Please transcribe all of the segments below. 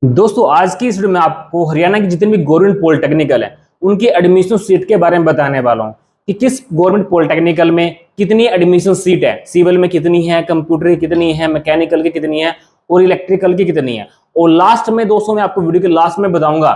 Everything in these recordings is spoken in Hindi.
दोस्तों आज की इस वीडियो में आपको हरियाणा की जितनी भी गवर्नमेंट पॉलिटेक्निकल है उनकी एडमिशन सीट के बारे में बताने वाला हूं कि किस गवर्नमेंट पॉलिटेक्निकल में कितनी एडमिशन सीट है। सिविल में कितनी है, कंप्यूटर की कितनी है, मैकेनिकल की कितनी है और इलेक्ट्रिकल की कितनी है। और लास्ट में दोस्तों मैं आपको वीडियो के लास्ट में बताऊंगा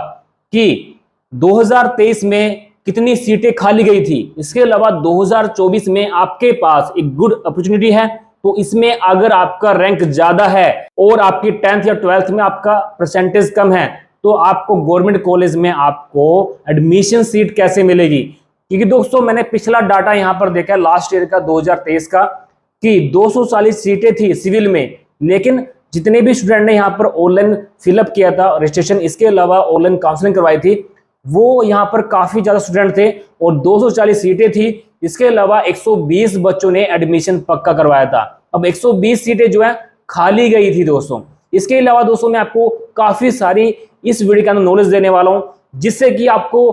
कि 2023 में कितनी सीटें खाली गई थी। इसके अलावा 2024 में आपके पास एक गुड अपॉर्चुनिटी है। तो इसमें अगर आपका रैंक ज्यादा है और आपकी 10th या 12th में आपका परसेंटेज कम है तो आपको गवर्नमेंट कॉलेज में आपको एडमिशन सीट कैसे मिलेगी। क्योंकि दोस्तों मैंने पिछला डाटा यहां पर देखा लास्ट ईयर का 2023 का कि 240 सीटें थी सिविल में, लेकिन जितने भी स्टूडेंट ने यहां पर ऑनलाइन फिलअप किया था रजिस्ट्रेशन, इसके अलावा ऑनलाइन काउंसलिंग करवाई थी, वो यहां पर काफी ज्यादा स्टूडेंट थे और 240 सीटें थी। इसके अलावा 120 बच्चों ने एडमिशन पक्का करवाया था। अब 120 सीटें जो है खाली गई थी दोस्तों। इसके अलावा दोस्तों मैं आपको काफी सारी इस वीडियो के अंदर नॉलेज देने वाला हूं जिससे कि आपको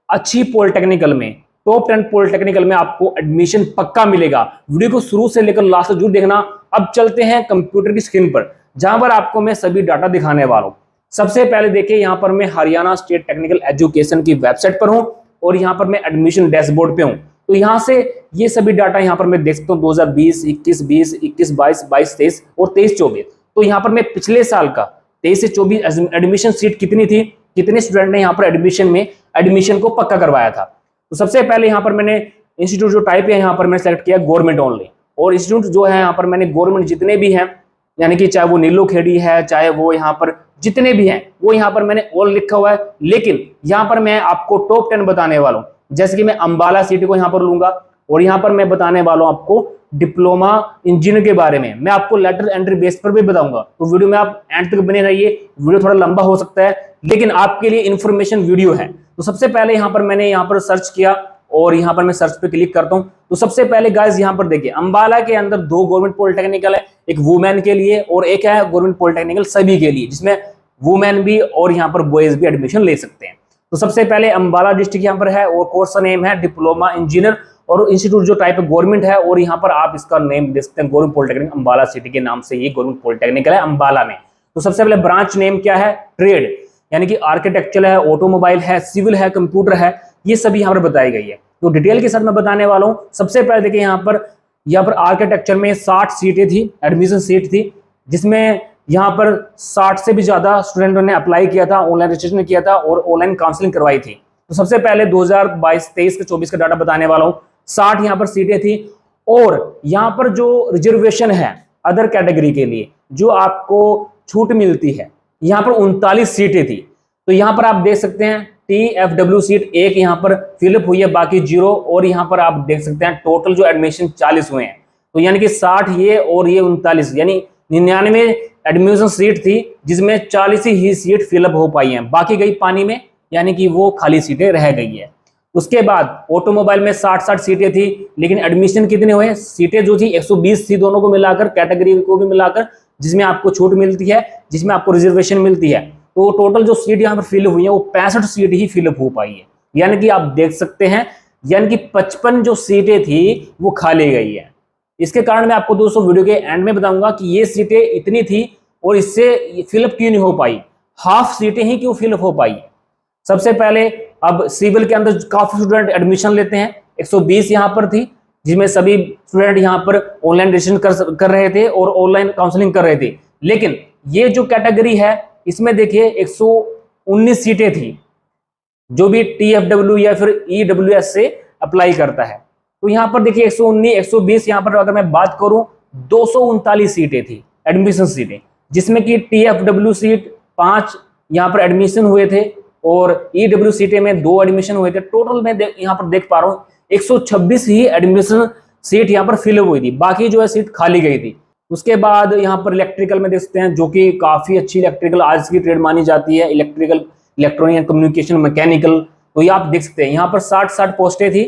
अच्छी पॉलिटेक्निकल में, टॉप 10 पॉलिटेक्निकल में आपको एडमिशन पक्का मिलेगा। वीडियो को शुरू से लेकर लास्ट तक जरूर देखना। अब चलते हैं कंप्यूटर की स्क्रीन पर जहां पर आपको मैं सभी डाटा दिखाने वाला हूं। सबसे पहले देखिए यहाँ पर मैं हरियाणा स्टेट टेक्निकल एजुकेशन की वेबसाइट पर हूं और यहाँ पर मैं एडमिशन डैशबोर्ड पे हूं। तो यहाँ से ये सभी डाटा यहाँ पर मैं देख सकता हूँ 2020, 21, 20, 21, 22, 22, 23 और 23, 24। तो यहाँ पर मैं पिछले साल का 23 से 24 एडमिशन सीट कितनी थी, कितने स्टूडेंट ने यहाँ पर एडमिशन को पक्का करवाया था। तो सबसे पहले यहाँ पर मैंने इंस्टीट्यूट जो टाइप है यहाँ पर मैंने सेलेक्ट किया गवर्नमेंट ओनली। और इंस्टीट्यूट जो है यहाँ पर मैंने गवर्नमेंट जितने भी हैं, यानी कि चाहे वो नीलो खेड़ी है, चाहे वो यहाँ पर जितने भी हैं, वो यहाँ पर मैंने ऑल लिखा हुआ है। लेकिन यहाँ पर मैं आपको टॉप 10 बताने वाला हूँ। जैसे कि मैं अंबाला सिटी को यहाँ पर लूंगा और यहाँ पर मैं बताने वाला हूँ आपको डिप्लोमा इंजीनियर के बारे में। मैं आपको लेटर एंट्री बेस पर भी बताऊंगा। तो वीडियो में आप एंड तक बने रहिए। वीडियो थोड़ा लंबा हो सकता है लेकिन आपके लिए इंफॉर्मेशन वीडियो है। तो सबसे पहले यहाँ पर मैंने यहाँ पर सर्च किया और यहाँ पर मैं सर्च पे क्लिक करता हूँ। तो सबसे पहले गाइस यहाँ पर देखिए अंबाला के अंदर 2 गवर्नमेंट पॉलिटेक्निकल है, एक वुमेन के लिए और एक है गवर्नमेंट पॉलिटेक्निकल सभी के लिए, जिसमें वुमेन भी और यहाँ पर बॉयज भी एडमिशन ले सकते हैं। तो सबसे पहले अंबाला डिस्ट्रिक्ट यहाँ पर है और कोर्स का नेम है डिप्लोमा इंजीनियर और इंस्टीट्यूट जो टाइप गवर्नमेंट है। और यहाँ पर आप इसका नेम देख सकते हैं गवर्नमेंट पॉलिटेक्निक अंबाला सिटी के नाम से ये गवर्नमेंट पॉलिटेक्निकल है अंबाला में। तो सबसे पहले ब्रांच नेम क्या है, ट्रेड, यानी कि आर्किटेक्चर है, ऑटोमोबाइल है, सिविल है, कंप्यूटर है, ये सभी यहाँ पर बताई गई है। तो डिटेल के साथ मैं बताने वाला हूँ। सबसे पहले देखिए यहाँ पर आर्किटेक्चर में 60 सीटें थी, एडमिशन सीट थी, जिसमें यहाँ पर 60 से भी ज्यादा स्टूडेंटों ने अप्लाई किया था, ऑनलाइन रजिस्ट्रेशन किया था और ऑनलाइन काउंसलिंग करवाई थी। तो सबसे पहले 2022, 23 के 24 का डाटा बताने वाला हूँ। 60 यहाँ पर सीटें थी और यहाँ पर जो रिजर्वेशन है अदर कैटेगरी के लिए जो आपको छूट मिलती है, यहाँ पर 39 सीटें थी। तो यहाँ पर आप देख सकते हैं TFW सीट एक यहाँ पर फिलअप हुई है, बाकी 0। और यहाँ पर आप देख सकते हैं टोटल जो एडमिशन 40 हुए हैं। तो यानी कि 60 ये और ये 39, यानी 99 एडमिशन सीट थी जिसमें 40 ही सीट फिलअप हो पाई हैं, बाकी गई पानी में, यानी कि वो खाली सीटें रह गई है। उसके बाद ऑटोमोबाइल में 60 सीटें थी, लेकिन एडमिशन कितने हुए, सीटें जो थी 120 थी, दोनों को मिलाकर, कैटेगरी को भी मिलाकर, जिसमें आपको छूट मिलती है, जिसमें आपको रिजर्वेशन मिलती है। तो टोटल जो सीट यहाँ पर फिलअप हुई है वो 65 सीट ही फिलअप हो पाई है। यानी कि आप देख सकते हैं, यानी कि 55 जो सीटें थी वो खाली गई है। इसके कारण मैं आपको दोस्तों वीडियो के एंड में बताऊंगा कि ये सीटें इतनी थी और इससे फिलअप क्यों नहीं हो पाई, हाफ सीटें ही क्यों फिलअप हो पाई। सबसे पहले अब सिविल के अंदर काफी स्टूडेंट एडमिशन लेते हैं, 120 यहाँ पर थी, जिसमें सभी स्टूडेंट यहाँ पर ऑनलाइन रजिस्ट्रेशन कर रहे थे और ऑनलाइन काउंसलिंग कर रहे थे। लेकिन ये जो कैटेगरी है इसमें देखिए 119 सीटें थी जो भी TFW या फिर EWS से अप्लाई करता है। तो यहाँ पर देखिए 119, 120, यहाँ पर अगर मैं बात करूं 239 सीटें थी एडमिशन सीटें, जिसमें कि TFW सीट 5 यहाँ पर एडमिशन हुए थे और EW सीटें में 2 एडमिशन हुए थे। टोटल में यहाँ पर देख पा रहा हूँ 126 ही एडमिशन सीट यहाँ पर फिल हुई थी, बाकी जो है सीट खाली गई थी। उसके बाद यहाँ पर इलेक्ट्रिकल में देख सकते हैं, जो कि काफी अच्छी इलेक्ट्रिकल आज की ट्रेड मानी जाती है, electrical, electronic and communication, mechanical. तो ये आप देख सकते हैं यहाँ पर 60 पोस्टें थी,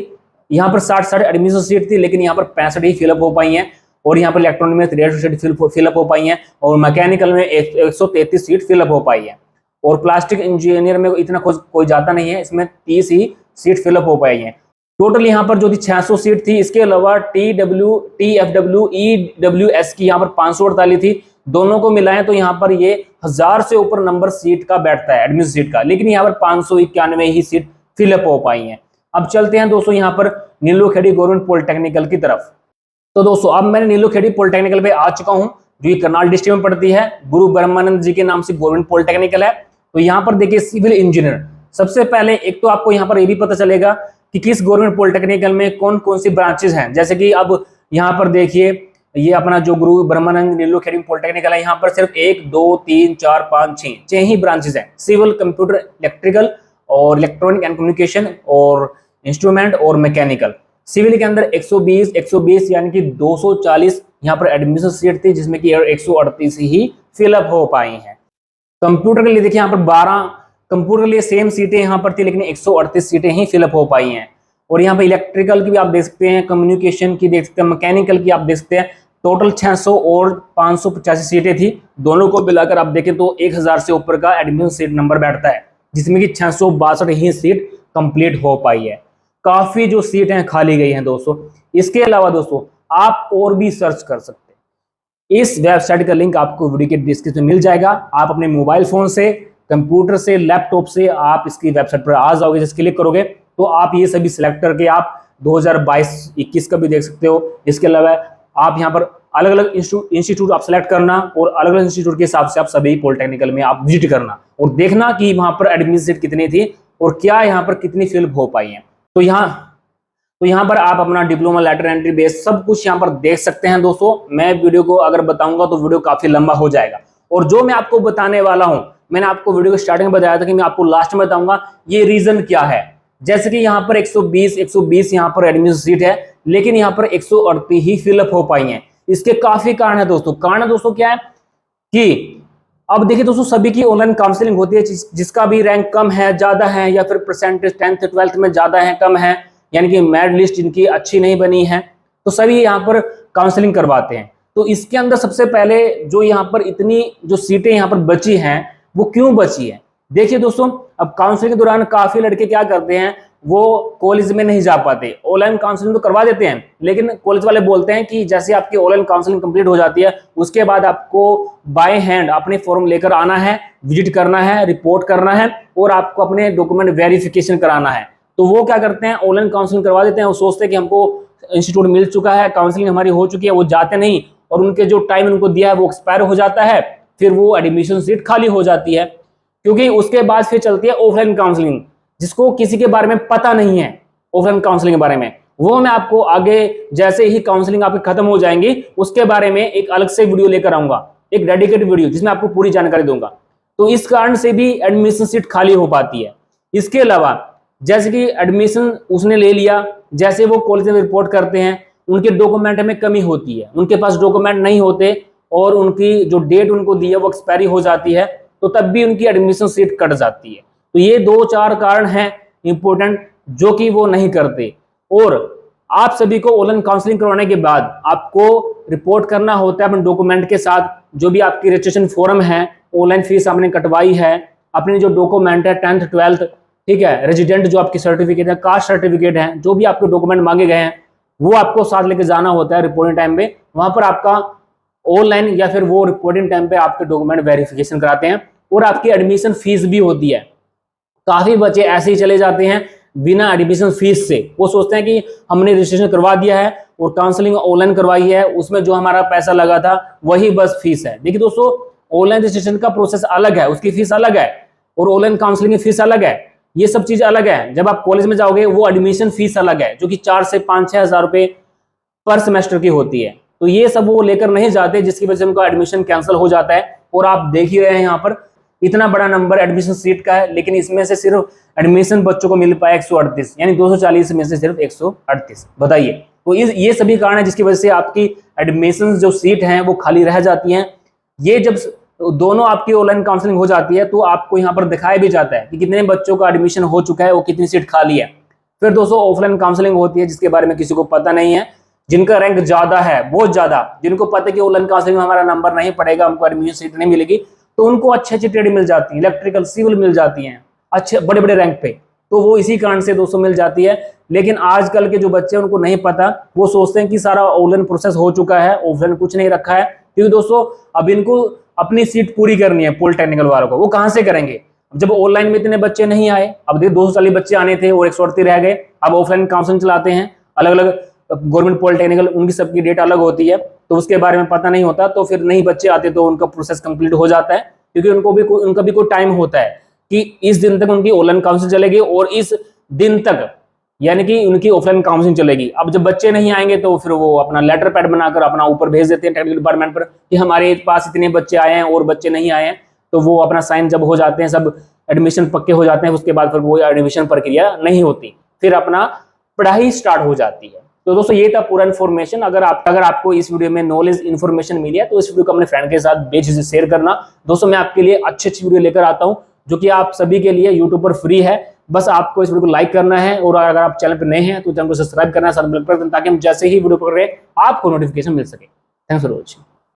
यहाँ पर 60 एडमिशन सीट थी, लेकिन यहाँ पर 65 ही फिलअप हो पाई हैं। और यहाँ पर इलेक्ट्रॉनिक में 63 सीट फिलअप हो पाई हैं और मैकेनिकल में 133 सीट फिलअप हो पाई है। और प्लास्टिक इंजीनियर में इतना कोई जाता नहीं है, इसमें 30 ही सीट फिलअप हो पाई है। टोटल यहाँ पर जो थी 600 सीट थी। इसके अलावा TFW, EWS की यहाँ पर 548 थी, दोनों को मिलाएं तो यहाँ पर ये 1000 से ऊपर नंबर सीट का बैठता है एडमिशन सीट का, लेकिन यहाँ पर 591 ही सीट फिलअप हो पाई हैं। अब चलते हैं दोस्तों यहाँ पर नीलोखेड़ी गवर्नमेंट पॉलिटेक्निकल की तरफ। तो दोस्तों अब मैंने नीलोखेड़ी पॉलिटेक्निकल पे आ चुका हूँ, जो ये करनाल डिस्ट्रिक्ट में पड़ती है। गुरु ब्रह्मानंद जी के नाम से गवर्नमेंट पॉलिटेक्निकल है। तो यहाँ पर देखिए सिविल इंजीनियर, सबसे पहले एक तो आपको यहाँ पर ये भी पता चलेगा कि किस गवर्नमेंट पॉलिटेक्निकल में कौन कौन सी ब्रांचेस हैं। जैसे कि अब यहाँ पर देखिए ये अपना जो गुरु ब्रह्मानंद नीलोखेड़ी पॉलिटेक्निकल है, यहाँ पर सिर्फ 1 2 3 4 5 6 ही ब्रांचेस हैं। सिविल, कंप्यूटर, इलेक्ट्रिकल और इलेक्ट्रॉनिक एंड कम्युनिकेशन और इंस्ट्रूमेंट और मैकेनिकल। सिविल के अंदर 120 यानी कि 240 यहाँ पर एडमिशन सीट थी, जिसमें कि 138 ही फिलअप हो पाई हैं। कंप्यूटर के लिए देखिए यहाँ पर 12, कंप्यूटर के लिए सेम सीटें यहाँ पर थी, लेकिन 138 सीटें ही फिलअप हो पाई हैं। और यहाँ पर इलेक्ट्रिकल की भी आप देख सकते हैं, कम्युनिकेशन की देख सकते हैं, मैकेनिकल की आप देख सकते हैं। टोटल 600 और 585 सीटें थी, दोनों को मिलाकर आप देखें तो 1000 से ऊपर का एडमिशन सीट नंबर बैठता है, जिसमें कि 662 ही सीट कंप्लीट हो पाई है। काफी जो सीट हैं खाली गई हैं दोस्तों। इसके अलावा दोस्तों आप और भी सर्च कर सकते हैं। इस वेबसाइट का लिंक आपको वीडियो के डिस्क्रिप्शन में मिल जाएगा। आप अपने मोबाइल फोन से, कंप्यूटर से, लैपटॉप से आप इसकी वेबसाइट पर आ जाओगे। जैसे क्लिक करोगे तो आप ये सभी सिलेक्ट करके आप 2022-21 का भी देख सकते हो। इसके अलावा आप यहाँ पर अलग अलग इंस्टीट्यूट आप सेलेक्ट करना और अलग अलग इंस्टीट्यूट के हिसाब से आप सभी पॉलिटेक्निकल में आप विजिट करना और देखना कि वहां पर एडमिशन सीट कितनी थी और क्या यहाँ पर कितनी फिलअप हो पाई है। तो यहाँ पर आप अपना डिप्लोमा, लेटर एंट्री बेस सब कुछ यहाँ पर देख सकते हैं दोस्तों। मैं वीडियो को अगर बताऊंगा तो वीडियो काफी लंबा हो जाएगा, और जो मैं आपको बताने वाला हूं, मैंने आपको वीडियो के स्टार्टिंग में बताया था कि मैं आपको लास्ट में बताऊंगा ये रीजन क्या है। जैसे कि यहाँ पर 120 यहाँ पर एडमिशन सीट है, लेकिन यहाँ पर 138 ही फिलअप हो पाई हैं। इसके काफी कारण है दोस्तों। कारण दोस्तों क्या है कि अब देखिए दोस्तों, सभी की ऑनलाइन काउंसलिंग होती है। जिसका भी रैंक कम है, ज्यादा है, या फिर परसेंटेज 10th 12th में ज्यादा है, कम है, यानी कि मेरिट लिस्ट जिनकी अच्छी नहीं बनी है, तो सभी यहाँ पर काउंसलिंग करवाते हैं। तो इसके अंदर सबसे पहले जो यहाँ पर इतनी जो सीटें यहाँ पर बची हैं, वो क्यों बची है? देखिए दोस्तों, अब काउंसलिंग के दौरान काफी लड़के क्या करते हैं, वो कॉलेज में नहीं जा पाते। ऑनलाइन काउंसलिंग तो करवा देते हैं, लेकिन कॉलेज वाले बोलते हैं कि जैसे आपकी ऑनलाइन काउंसलिंग कंप्लीट हो जाती है, उसके बाद आपको बाय हैंड अपने फॉर्म लेकर आना है, विजिट करना है, रिपोर्ट करना है और आपको अपने डॉक्यूमेंट वेरिफिकेशन कराना है। तो वो क्या करते हैं, ऑनलाइन काउंसलिंग करवा देते हैं। वो सोचते हैं कि हमको इंस्टीट्यूट मिल चुका है, काउंसलिंग हमारी हो चुकी है। वो जाते नहीं और उनके जो टाइम उनको दिया है वो एक्सपायर हो जाता है। फिर वो एडमिशन सीट खाली हो जाती है, क्योंकि उसके बाद फिर चलती है ऑफलाइन काउंसलिंग, जिसको किसी के बारे में पता नहीं है ऑफलाइन काउंसलिंग के बारे में। वो मैं आपको आगे जैसे ही काउंसलिंग आपकी खत्म हो जाएंगी, उसके बारे में एक अलग से वीडियो लेकर आऊंगा, एक डेडिकेटेड वीडियो जिसमें आपको पूरी जानकारी दूंगा। तो इस कारण से भी एडमिशन सीट खाली हो पाती है। इसके अलावा जैसे कि एडमिशन उसने ले लिया, जैसे वो कॉलेज में रिपोर्ट करते हैं, उनके डॉक्यूमेंट में कमी होती है, उनके पास डॉक्यूमेंट नहीं होते और उनकी जो डेट उनको दी है वो एक्सपायरी हो जाती है, तो तब भी उनकी एडमिशन सीट कट जाती है। तो ये 2-4 कारण हैं इंपॉर्टेंट, जो कि वो नहीं करते। और आप सभी को ऑनलाइन काउंसलिंग करवाने के बाद आपको रिपोर्ट करना होता है अपने डॉक्यूमेंट के साथ, जो भी आपकी रजिस्ट्रेशन फॉर्म है, ऑनलाइन फीस आपने कटवाई है, अपने जो डॉक्यूमेंट है 10th 12th, ठीक है, रेजिडेंट जो आपकी सर्टिफिकेट है, कास्ट सर्टिफिकेट है, जो भी आपके डॉक्यूमेंट मांगे गए हैं, वो आपको साथ लेके जाना होता है रिपोर्टिंग टाइम पे। वहां पर आपका ऑनलाइन या फिर वो रिपोर्टिंग टाइम पे आपके डॉक्यूमेंट वेरिफिकेशन कराते हैं और आपकी एडमिशन फीस भी होती है। काफी बच्चे ऐसे ही चले जाते हैं बिना एडमिशन फीस से। वो सोचते हैं कि हमने रजिस्ट्रेशन करवा दिया है और काउंसलिंग ऑनलाइन करवाई है, उसमें जो हमारा पैसा लगा था वही बस फीस है। देखिए दोस्तों, ऑनलाइन रजिस्ट्रेशन का प्रोसेस अलग है, उसकी फीस अलग है, और ऑनलाइन काउंसलिंग की फीस अलग है। ये सब चीज अलग है। जब आप कॉलेज में जाओगे वो एडमिशन फीस अलग है, जो कि 4 से 5-6 हज़ार रुपए पर सेमेस्टर की होती है। तो ये सब वो लेकर नहीं जाते, जिसकी वजह से उनका एडमिशन कैंसिल हो जाता है। और आप देख ही रहे हैं यहाँ पर इतना बड़ा नंबर एडमिशन सीट का है, लेकिन इसमें से सिर्फ एडमिशन बच्चों को मिल पाया 138, यानी 240 में से सिर्फ 138। बताइए, तो ये सभी कारण है जिसकी वजह से आपकी एडमिशन जो सीट हैं वो खाली रह जाती हैं। ये जब दोनों आपकी ऑनलाइन काउंसलिंग हो जाती है तो आपको यहाँ पर दिखाया भी जाता है कि कितने बच्चों का एडमिशन हो चुका है, वो कितनी सीट खाली है। फिर दोस्तों ऑफलाइन काउंसलिंग होती है, जिसके बारे में किसी को पता नहीं है। जिनका रैंक ज्यादा है, बहुत ज्यादा, जिनको पता है कि ऑनलाइन काउंसलिंग में हमारा नंबर नहीं पड़ेगा, हमको एडमिशन सीट नहीं मिलेगी, तो उनको अच्छी अच्छी ट्रेड मिल जाती है, इलेक्ट्रिकल, सिविल मिल जाती हैं अच्छे बड़े बड़े रैंक पे। तो वो इसी कारण से दोस्तों मिल जाती है। लेकिन आजकल के जो बच्चे उनको नहीं पता, वो सोचते हैं कि सारा ऑनलाइन प्रोसेस हो चुका है, ऑफलाइन कुछ नहीं रखा है, क्योंकि दोस्तों अब इनको अपनी सीट पूरी करनी है पॉलिटेक्निकल वालों को, वो कहां से करेंगे जब ऑनलाइन में इतने बच्चे नहीं आए। अब देखिए 240 बच्चे आने थे और 138 रह गए। अब ऑफलाइन काउंसलिंग चलाते हैं अलग अलग गवर्नमेंट पॉलिटेक्निकल, उनकी सबकी डेट अलग होती है, तो उसके बारे में पता नहीं होता, तो फिर नहीं बच्चे आते तो उनका प्रोसेस कंप्लीट हो जाता है, क्योंकि उनका भी कोई टाइम होता है कि इस दिन तक उनकी ऑनलाइन काउंसलिंग चलेगी और इस दिन तक यानी कि उनकी ऑफलाइन काउंसलिंग चलेगी। अब जब बच्चे नहीं आएंगे तो फिर वो अपना लेटर पैड बनाकर अपना ऊपर भेज देते हैं टेक्निकल डिपार्टमेंट पर कि हमारे पास इतने बच्चे आए हैं और बच्चे नहीं आए हैं, तो वो अपना साइन जब हो जाते हैं, सब एडमिशन पक्के हो जाते हैं, उसके बाद फिर वो एडमिशन प्रक्रिया नहीं होती, फिर अपना पढ़ाई स्टार्ट हो जाती है। तो दोस्तों ये था पूरा इन्फॉर्मेशन। अगर आपको इस वीडियो में नॉलेज इन्फॉर्मेशन मिली है तो इस वीडियो को अपने फ्रेंड के साथ बेझिझक शेयर करना। दोस्तों मैं आपके लिए अच्छी वीडियो लेकर आता हूं जो कि आप सभी के लिए यूट्यूब पर फ्री है। बस आपको इस वीडियो को लाइक करना है और अगर आप चैनल पर नए हैं तो चैनल को सब्सक्राइब करना है, साथ में ताकि हम जैसे ही वीडियो पकड़ रहे आपको नोटिफिकेशन मिल सके। Thanks for watching.